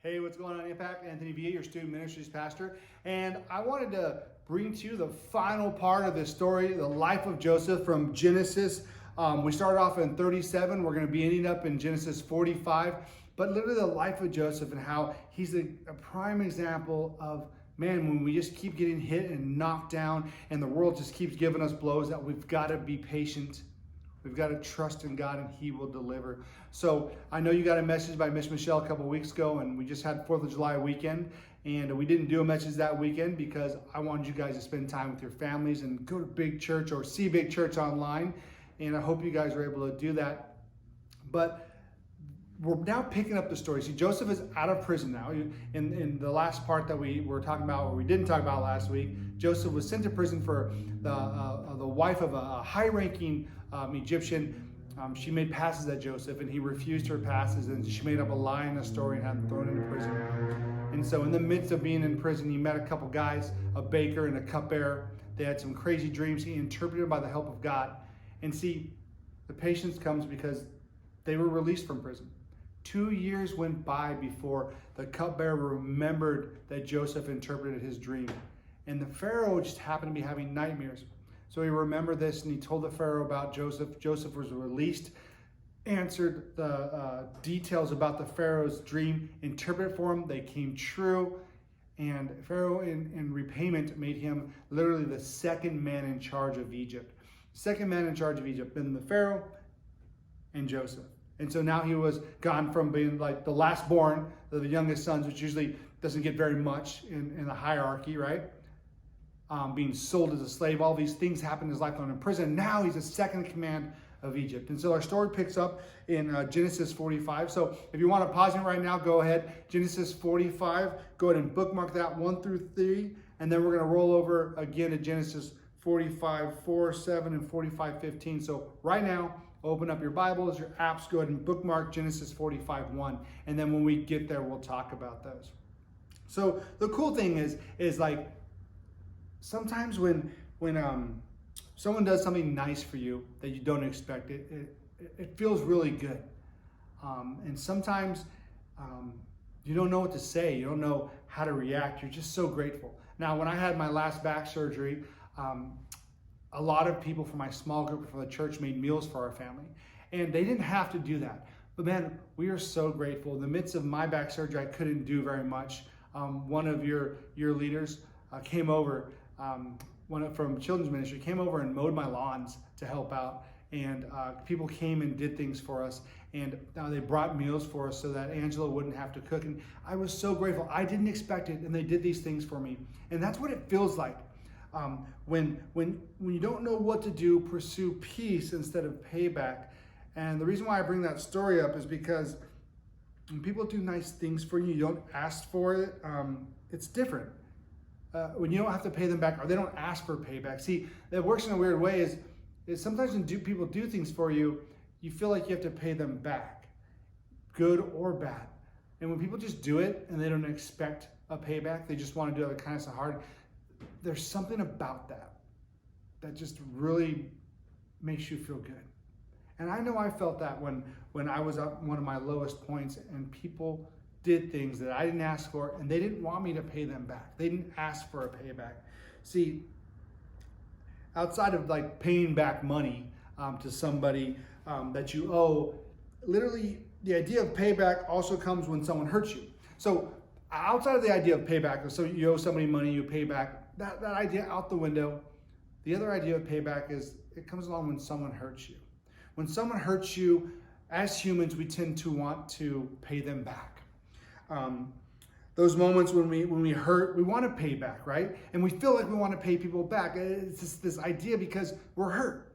Hey, what's going on, Impact? Anthony Villa, your student ministries pastor. And I wanted to bring to you the final part of this story, the life of Joseph from Genesis. We started off in 37. We're going to be ending up in Genesis 45. But literally the life of Joseph and how he's a prime example of, man, when we just keep getting hit and knocked down and the world just keeps giving us blows, that we've got to be patient. We've got to trust in God and He will deliver. So I know you got a message by Miss Michelle a couple weeks ago, and we just had 4th of July weekend, and we didn't do a message that weekend because I wanted you guys to spend time with your families and go to big church or see big church online, and I hope you guys were able to do that. But we're now picking up the story. See, Joseph is out of prison now. In the last part that we were talking about, or we didn't talk about last week, Joseph was sent to prison for the wife of a high-ranking Egyptian. She made passes at Joseph, and he refused her passes, and she made up a lie in a story and had him thrown into prison. And so in the midst of being in prison, he met a couple guys, a baker and a cupbearer. They had some crazy dreams. He interpreted by the help of God. And see, the patience comes because they were released from prison. 2 years went by before the cupbearer remembered that Joseph interpreted his dream. And the Pharaoh just happened to be having nightmares. So he remembered this and he told the Pharaoh about Joseph. Joseph was released, answered the details about the Pharaoh's dream, interpreted for him. They came true. And Pharaoh, in repayment, made him literally the second man in charge of Egypt. Second man in charge of Egypt, then the Pharaoh and Joseph. And so now he was gone from being like the last born, the youngest sons, which usually doesn't get very much in the hierarchy, right? Being sold as a slave. All these things happened in his life in prison. Now he's a second in command of Egypt. And so our story picks up in Genesis 45. So if you want to pause it right now, go ahead. Genesis 45. Go ahead and bookmark that 1 through 3. And then we're going to roll over again to Genesis 45, 4, 7, and 45, 15. So right now, open up your Bibles, your apps, go ahead and bookmark Genesis 45, 1. And then when we get there, we'll talk about those. So the cool thing is like, sometimes when someone does something nice for you that you don't expect, it feels really good. And sometimes you don't know what to say. You don't know how to react. You're just so grateful. Now, when I had my last back surgery, a lot of people from my small group from the church made meals for our family. And they didn't have to do that. But man, we are so grateful. In the midst of my back surgery, I couldn't do very much. One of your leaders came over, from children's ministry, came over and mowed my lawns to help out. And people came and did things for us. And they brought meals for us so that Angela wouldn't have to cook. And I was so grateful. I didn't expect it. And they did these things for me. And that's what it feels like. When you don't know what to do, pursue peace instead of payback. And the reason why I bring that story up is because when people do nice things for you, you don't ask for it, it's different. When you don't have to pay them back or they don't ask for payback. See, that works in a weird way is sometimes when people do things for you, you feel like you have to pay them back, good or bad. And when people just do it and they don't expect a payback, they just want to do it out of kindness of heart, there's something about that just really makes you feel good. And I know I felt that when I was at one of my lowest points and people did things that I didn't ask for and they didn't want me to pay them back. They didn't ask for a payback. See, outside of like paying back money to somebody that you owe, literally the idea of payback also comes when someone hurts you. So outside of the idea of payback, so you owe somebody money, you pay back, that idea out the window. The other idea of payback is it comes along when someone hurts you. When someone hurts you, as humans, we tend to want to pay them back. Those moments when we hurt, we want to pay back, right? And we feel like we want to pay people back. It's just this idea because we're hurt.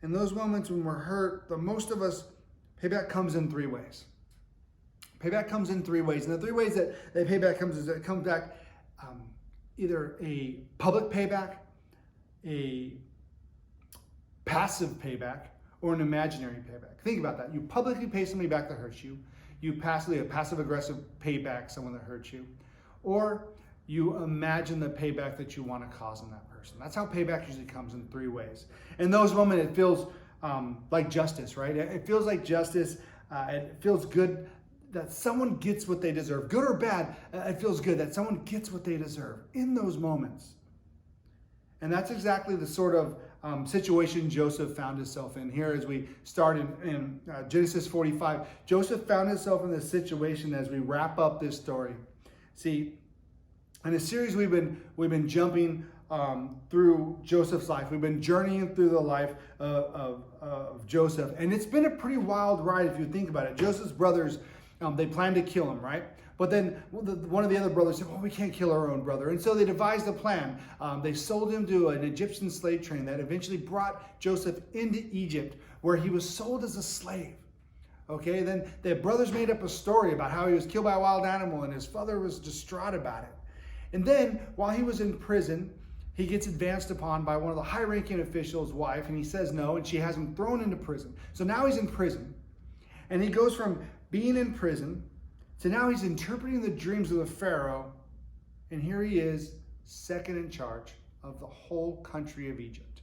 In those moments when we're hurt, the most of us, payback comes in 3 ways. Payback comes in 3 ways. And the 3 ways that payback comes is that it comes back either a public payback, a passive payback, or an imaginary payback. Think about that. You publicly pay somebody back that hurts you. You passive-aggressive payback someone that hurts you. Or you imagine the payback that you want to cause on that person. That's how payback usually comes in 3 ways. In those moments, it feels like justice, right? It feels like justice. It feels good that someone gets what they deserve. Good or bad, it feels good that someone gets what they deserve in those moments. And that's exactly the sort of situation Joseph found himself in. Here as we start in Genesis 45, Joseph found himself in this situation as we wrap up this story. See, in a series we've been jumping through Joseph's life. We've been journeying through the life of Joseph. And it's been a pretty wild ride if you think about it. Joseph's brothers, they planned to kill him, right? But then one of the other brothers said, well, we can't kill our own brother. And so they devised a plan. They sold him to an Egyptian slave train that eventually brought Joseph into Egypt, where he was sold as a slave. Okay, then the brothers made up a story about how he was killed by a wild animal, and his father was distraught about it. And then while he was in prison, he gets advanced upon by one of the high-ranking officials' wife, and he says no, and she has him thrown into prison. So now he's in prison, and he goes from being in prison to now he's interpreting the dreams of the Pharaoh, and here he is, second in charge of the whole country of Egypt.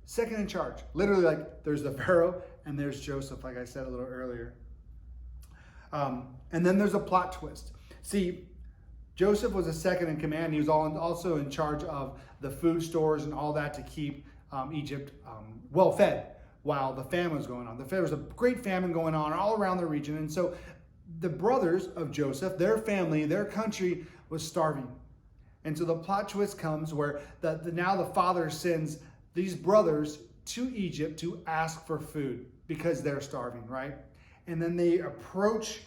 Second in charge. Literally, like, there's the Pharaoh, and there's Joseph, like I said a little earlier. And then there's a plot twist. See, Joseph was a second in command. He was also in charge of the food stores and all that to keep Egypt well fed while the famine was going on. There was a great famine going on all around the region. And so the brothers of Joseph, their family, their country was starving. And so the plot twist comes where now the father sends these brothers to Egypt to ask for food because they're starving, right? And then they approach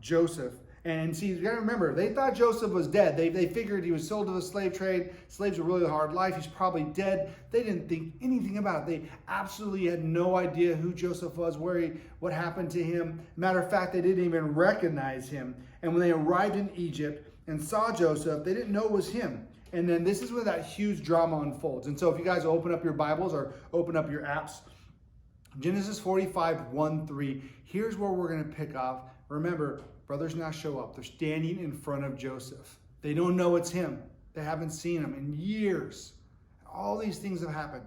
Joseph. And see, you got to remember, they thought Joseph was dead. They figured he was sold to the slave trade. Slaves were really a hard life. He's probably dead. They didn't think anything about it. They absolutely had no idea who Joseph was, what happened to him. Matter of fact, they didn't even recognize him. And when they arrived in Egypt and saw Joseph, they didn't know it was him. And then this is where that huge drama unfolds. And so if you guys open up your Bibles or open up your apps, Genesis 45, 1-3, here's where we're going to pick off. Remember, brothers now show up. They're standing in front of Joseph. They don't know it's him. They haven't seen him in years. All these things have happened.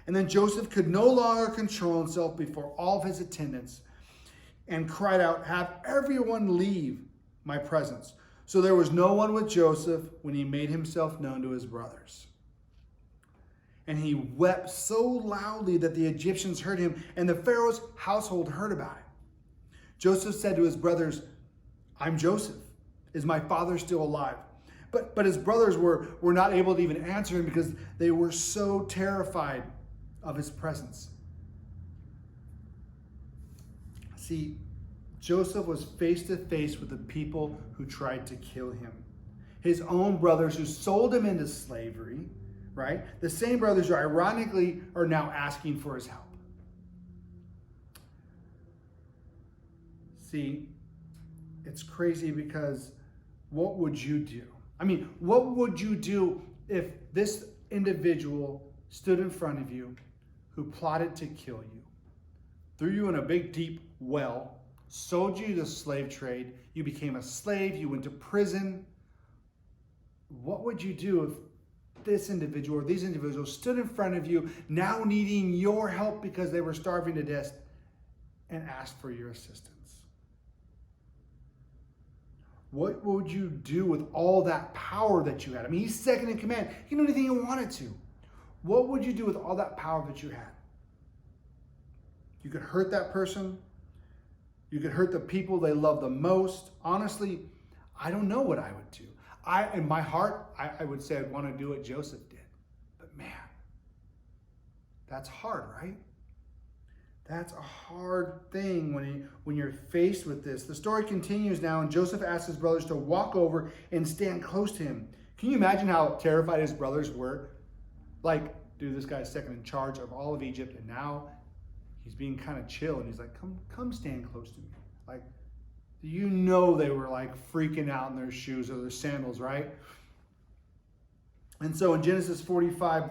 And then Joseph could no longer control himself before all of his attendants and cried out, "Have everyone leave my presence." So there was no one with Joseph when he made himself known to his brothers. And he wept so loudly that the Egyptians heard him, and the Pharaoh's household heard about it. Joseph said to his brothers, "I'm Joseph. Is my father still alive?" But his brothers were not able to even answer him because they were so terrified of his presence. See, Joseph was face to face with the people who tried to kill him. His own brothers who sold him into slavery, right? The same brothers who ironically are now asking for his help. See, it's crazy because what would you do? I mean, what would you do if this individual stood in front of you who plotted to kill you, threw you in a big deep well, sold you to slave trade, you became a slave, you went to prison? What would you do if this individual or these individuals stood in front of you now needing your help because they were starving to death and asked for your assistance? What would you do with all that power that you had? I mean, he's second in command. He can do anything he wanted to. What would you do with all that power that you had? You could hurt that person. You could hurt the people they love the most. Honestly, I don't know what I would do. In my heart, I would say I'd want to do what Joseph did. But man, that's hard, right? That's a hard thing when you're faced with this. The story continues now, and Joseph asks his brothers to walk over and stand close to him. Can you imagine how terrified his brothers were? Like, dude, this guy's second in charge of all of Egypt, and now he's being kind of chill, and he's like, come stand close to me. Like, you know they were like freaking out in their shoes or their sandals, right? And so in Genesis 45,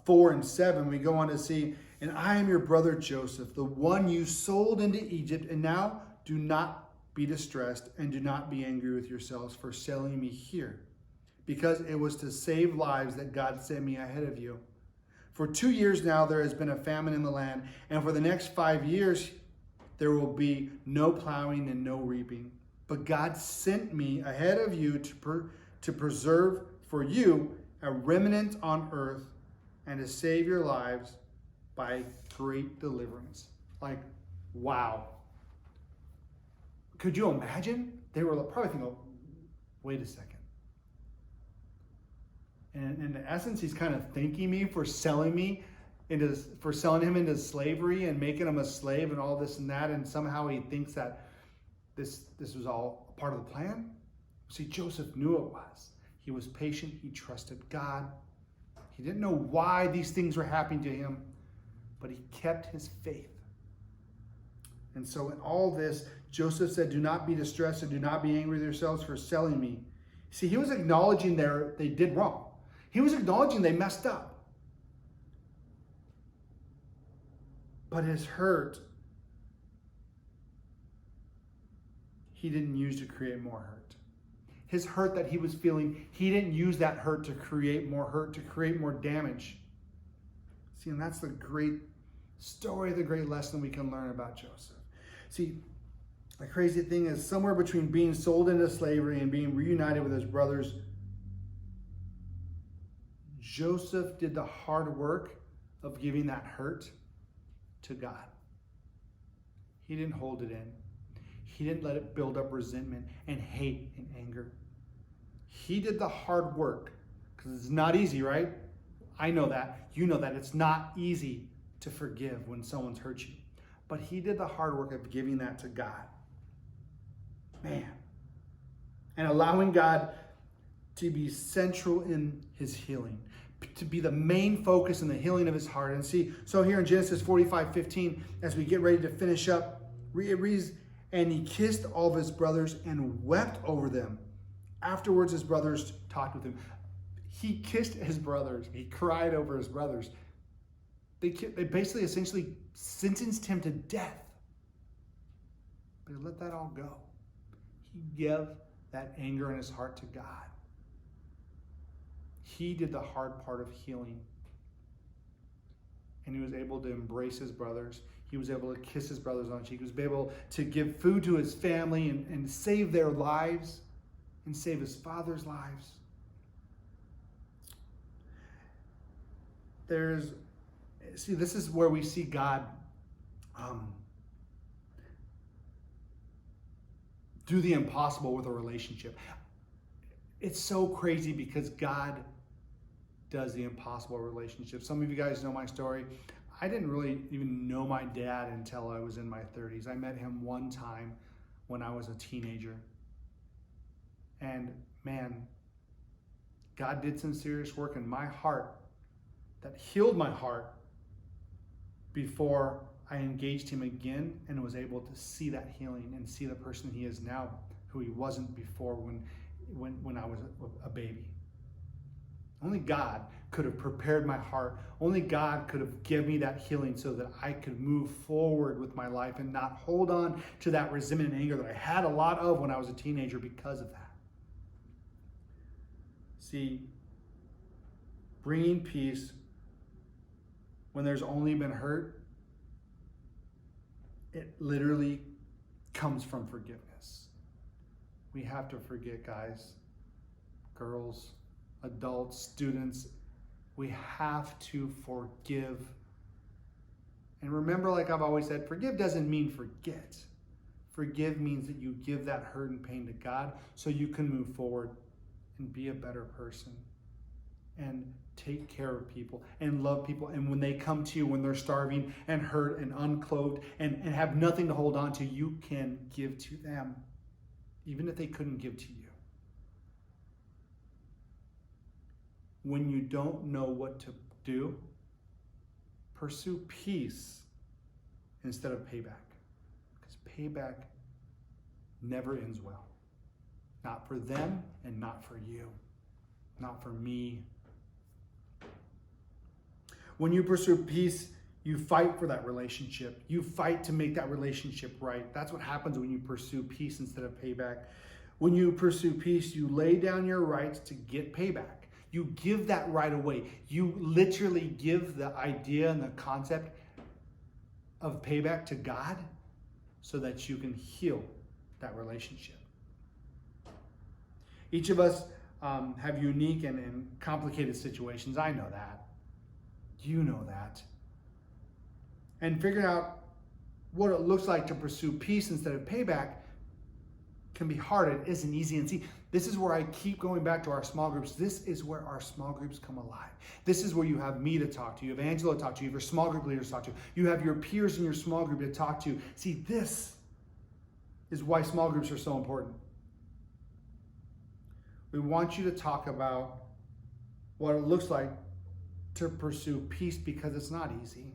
4 and 7, we go on to see, "And I am your brother Joseph, the one you sold into Egypt, and now do not be distressed and do not be angry with yourselves for selling me here, because it was to save lives that God sent me ahead of you. For 2 years now there has been a famine in the land, and for the next 5 years there will be no plowing and no reaping. But God sent me ahead of you to preserve for you a remnant on earth and to save your lives by great deliverance. Like, wow. Could you imagine? They were probably thinking, wait a second. And in essence, he's kind of thanking me for selling him into slavery and making him a slave and all this and that. And somehow he thinks that this was all a part of the plan. See, Joseph knew it was. He was patient. He trusted God. He didn't know why these things were happening to him, but he kept his faith. And so in all this, Joseph said, do not be distressed and do not be angry with yourselves for selling me. See, he was acknowledging they did wrong. He was acknowledging they messed up. But his hurt, he didn't use to create more hurt. His hurt that he was feeling, he didn't use that hurt to create more hurt, to create more damage. See, and that's the great story, the great lesson we can learn about Joseph. See, the crazy thing is, somewhere between being sold into slavery and being reunited with his brothers, Joseph did the hard work of giving that hurt to God. He didn't hold it in. He didn't let it build up resentment and hate and anger. He did the hard work, because it's not easy, right? I know that. You know that. It's not easy to forgive when someone's hurt you. But he did the hard work of giving that to God. Man. And allowing God to be central in his healing, to be the main focus in the healing of his heart. And see, so here in Genesis 45:15, as we get ready to finish up, it reads, and he kissed all of his brothers and wept over them. Afterwards, his brothers talked with him. He kissed his brothers. He cried over his brothers. They basically, essentially sentenced him to death. But he let that all go. He gave that anger in his heart to God. He did the hard part of healing. And he was able to embrace his brothers. He was able to kiss his brothers on the cheek. He was able to give food to his family and save their lives and save his father's lives. This is where we see God do the impossible with a relationship. It's so crazy because God does the impossible relationship. Some of you guys know my story. I didn't really even know my dad until I was in my 30s. I met him one time when I was a teenager. And man, God did some serious work in my heart that healed my heart before I engaged him again and was able to see that healing and see the person he is now, who he wasn't before when I was a baby. Only God could have prepared my heart. Only God could have given me that healing so that I could move forward with my life and not hold on to that resentment and anger that I had a lot of when I was a teenager because of that. See, bringing peace when there's only been hurt, it literally comes from forgiveness. We have to forget, guys, girls, adults, students. We have to forgive. And remember, like I've always said, forgive doesn't mean forget. Forgive means that you give that hurt and pain to God so you can move forward and be a better person and take care of people and love people. And when they come to you, when they're starving and hurt and unclothed and have nothing to hold on to, you can give to them, even if they couldn't give to you. When you don't know what to do, pursue peace instead of payback. Because payback never ends well. Not for them and not for you. Not for me. When you pursue peace, you fight for that relationship. You fight to make that relationship right. That's what happens when you pursue peace instead of payback. When you pursue peace, you lay down your rights to get payback. You give that right away. You literally give the idea and the concept of payback to God, so that you can heal that relationship. Each of us have unique and complicated situations. I know that. You know that. And figuring out what it looks like to pursue peace instead of payback can be hard. It isn't easy. And see, this is where I keep going back to our small groups. This is where our small groups come alive. This is where you have me to talk to. You have Angela to talk to. You have your small group leaders to talk to. You have your peers in your small group to talk to. See, this is why small groups are so important. We want you to talk about what it looks like to pursue peace, because it's not easy.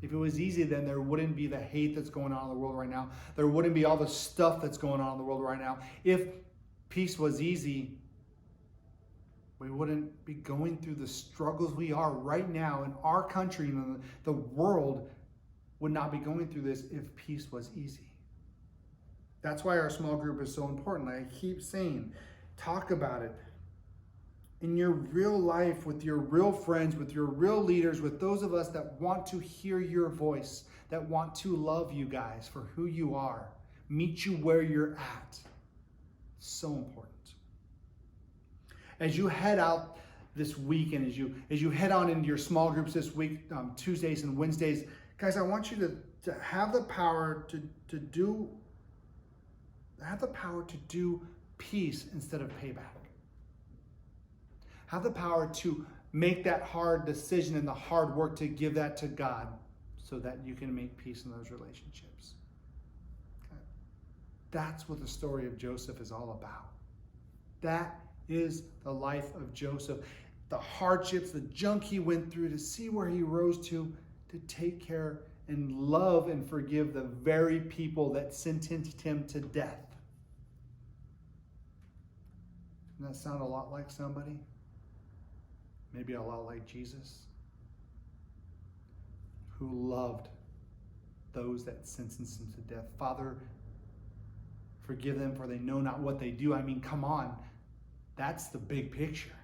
If it was easy, then there wouldn't be the hate that's going on in the world right now. There wouldn't be all the stuff that's going on in the world right now. If peace was easy, we wouldn't be going through the struggles we are right now in our country, and the world would not be going through this if peace was easy. That's why our small group is so important. Like I keep saying, talk about it in your real life, with your real friends, with your real leaders, with those of us that want to hear your voice, that want to love you guys for who you are, meet you where you're at. So important. As you head out this week, and as you head on into your small groups this week, Tuesdays and Wednesdays, guys, I want you to have the power to do peace instead of payback. Have the power to make that hard decision and the hard work to give that to God so that you can make peace in those relationships. Okay? That's what the story of Joseph is all about. That is the life of Joseph. The hardships, the junk he went through to see where he rose to take care and love and forgive the very people that sentenced him to death. Doesn't that sound a lot like somebody? Maybe a lot like Jesus, who loved those that sentenced him to death. Father, forgive them, for they know not what they do. I mean, come on. That's the big picture.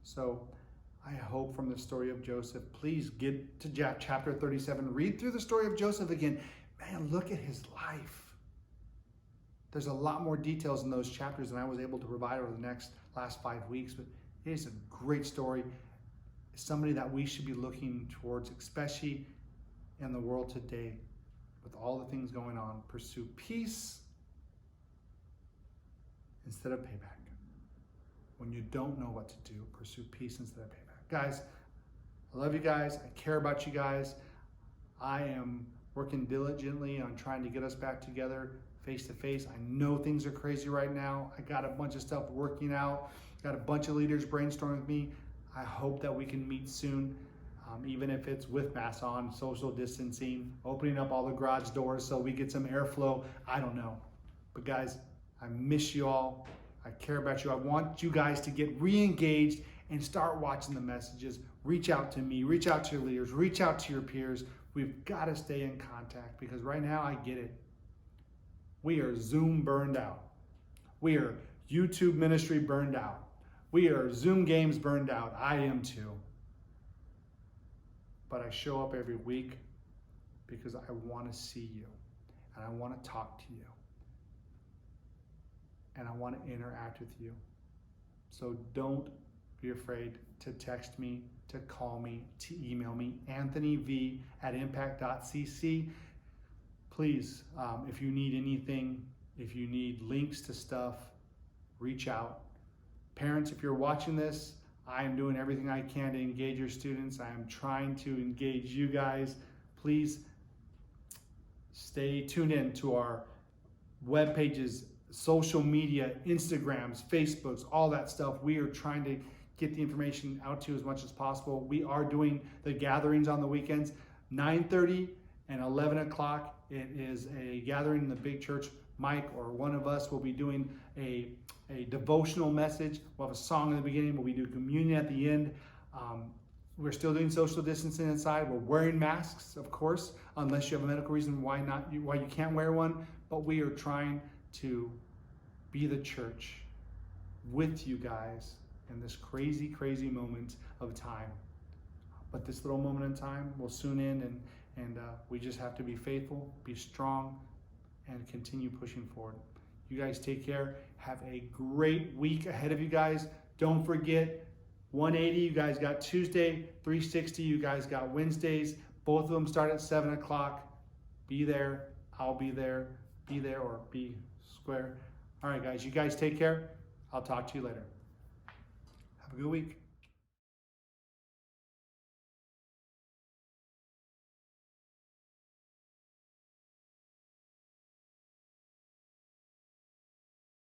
So I hope from the story of Joseph, please get to chapter 37. Read through the story of Joseph again. Man, look at his life. There's a lot more details in those chapters than I was able to provide over the last 5 weeks, but it is a great story. It's somebody that we should be looking towards, especially in the world today with all the things going on. Pursue peace instead of payback. When you don't know what to do, pursue peace instead of payback. Guys, I love you guys. I care about you guys. I am working diligently on trying to get us back together face to face. I know things are crazy right now. I got a bunch of stuff working out. Got a bunch of leaders brainstorming with me. I hope that we can meet soon, even if it's with masks on, social distancing, opening up all the garage doors so we get some airflow. I don't know. But guys, I miss you all. I care about you. I want you guys to get re-engaged and start watching the messages. Reach out to me. Reach out to your leaders. Reach out to your peers. We've got to stay in contact, because right now I get it. We are Zoom burned out. We are YouTube ministry burned out. We are Zoom games burned out. I am too. But I show up every week because I want to see you, and I want to talk to you, and I want to interact with you. So don't be afraid to text me, to call me, to email me, anthonyv@impact.cc. Please, if you need anything, if you need links to stuff, reach out. Parents, if you're watching this, I am doing everything I can to engage your students. I am trying to engage you guys. Please stay tuned in to our web pages, social media, Instagrams, Facebooks, all that stuff. We are trying to get the information out to you as much as possible. We are doing the gatherings on the weekends, 9:30 and 11 o'clock. It is a gathering in the big church. Mike or one of us will be doing a devotional message. We'll have a song in the beginning. We'll be doing communion at the end. We're still doing social distancing inside. We're wearing masks, of course, unless you have a medical reason why you can't wear one. But we are trying to be the church with you guys in this crazy, crazy moment of time. But this little moment in time will soon end, And we just have to be faithful, be strong, and continue pushing forward. You guys take care. Have a great week ahead of you guys. Don't forget, 180, you guys got Tuesday. 360, you guys got Wednesdays. Both of them start at 7 o'clock. Be there. I'll be there. Be there or be square. All right, guys. You guys take care. I'll talk to you later. Have a good week.